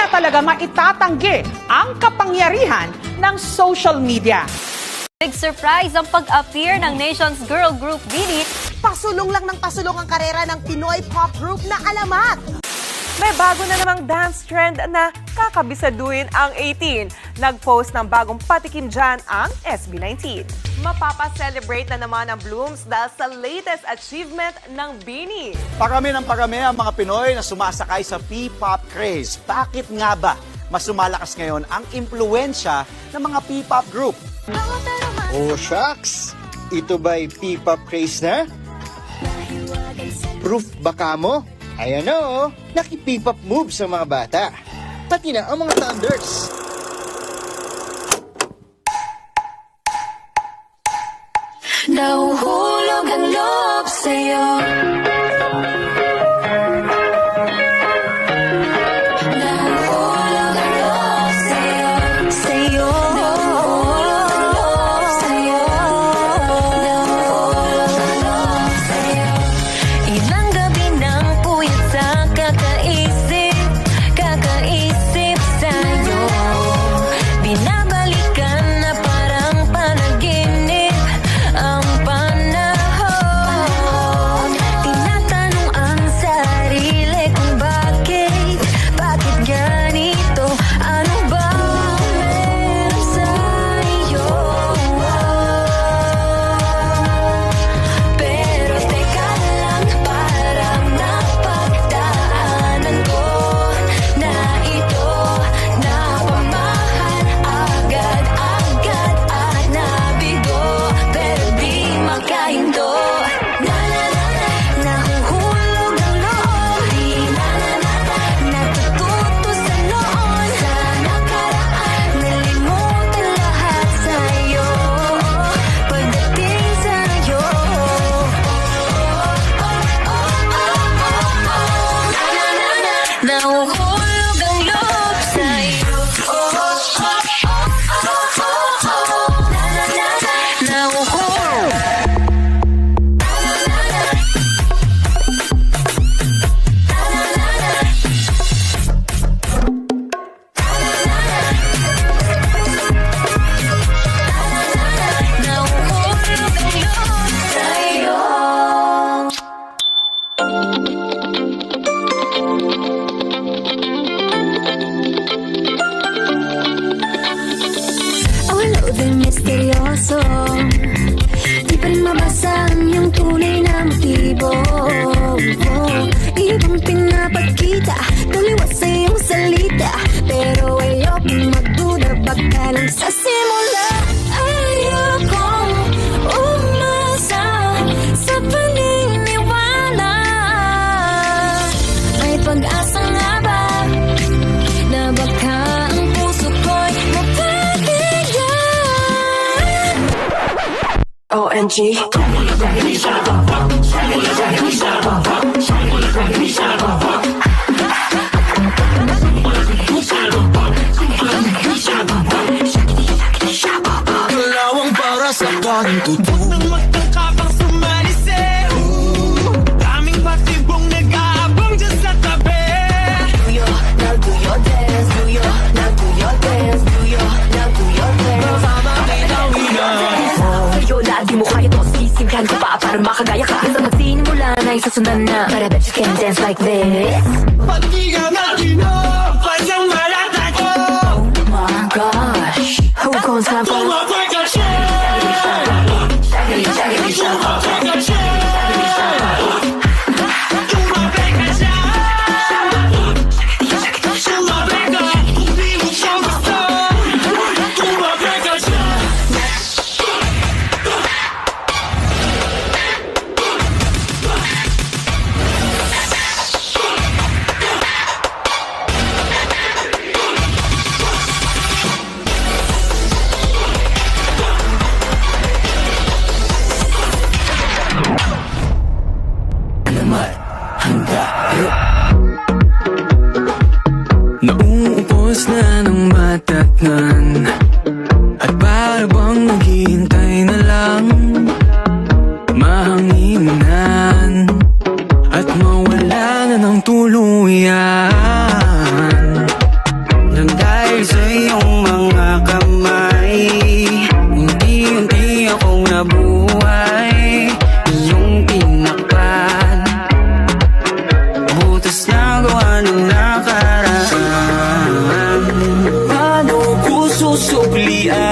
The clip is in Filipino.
na talaga maitatanggi ang kapangyarihan ng social media. Big surprise ang pag-appear ng Nation's girl group BINI. Pasulong lang ng pasulong ang karera ng Pinoy pop group na Alamat. May bago na namang dance trend na kakabisaduhin ang 18. Nag-post ng bagong patikim dyan ang SB19. Mapapa-celebrate na naman ang Blooms dahil sa latest achievement ng BINI. Parami ng parami ang mga Pinoy na sumasakay sa P-pop craze. Bakit nga ba mas sumalakas ngayon ang impluensya ng mga P-pop group? Oh, shucks! Ito ba'y P-pop craze na? Proof baka mo? Ayan o, naki-P-pop moves sa mga bata. Pati na ang mga Thunders. Nahuhulog ang loob sa'yo. Nahuhulog ang loob sa'yo. Sa'yo. Nahuhulog ang loob sa'yo. Nahuhulog ang loob sa'yo. Ilang gabi ng puyat sa kakaisip sa'yo. Binabalikan na parang panaginip ang panahon. Tinatanong ang sarili kung bakit ganito? Ano ba meron sa'yo? Pero teka lang, parang napagdaanan ko na ito napamahal agad-agad at nabigo, pero di makahinto. Nahuhulog ang loob, di natututo sa noon, sa nakaraan, nalimutan lahat sa'yo, pagdating sa'yo. Nahuhulog ang loob sa'yo. Nahuhulog. Nahuhulog ang loob sa'yo. Wala din misteryoso, di pa rin mabasa ang iyong tunay na motibo. Ibang pinapakita, taliwas sa iyong salita, pero ayokong magduda, baka lang sa simula. Ayokong umasa sa paniniwala. May pag-asa nga ba na baka ang puso ko'y mapagigyan? OMG. Kalawang para sa kaning tutok nang magtangkapang sumalis daming patibong nag-aabang dyan sa tabi. Now do your dance, do your dance. Kasama kita Sa'yo lahat di mo kaya to, sisimkan ko pa para makagaya ka. Basta magsinimula na isasundan na, but I bet you can dance like this. Pati ka natin pasyang malata ko. Oh my gosh, who goes time for Tumapay ka siya. Tumapay ka siya. Tumapay ka siya. Tumapay ka. Hindi mo siya gusto. Tumapay ka siya. Nauupos na ng matatnan at para bang naghihintay na lang mahanginan at mawala na ng tuluyan. suklian.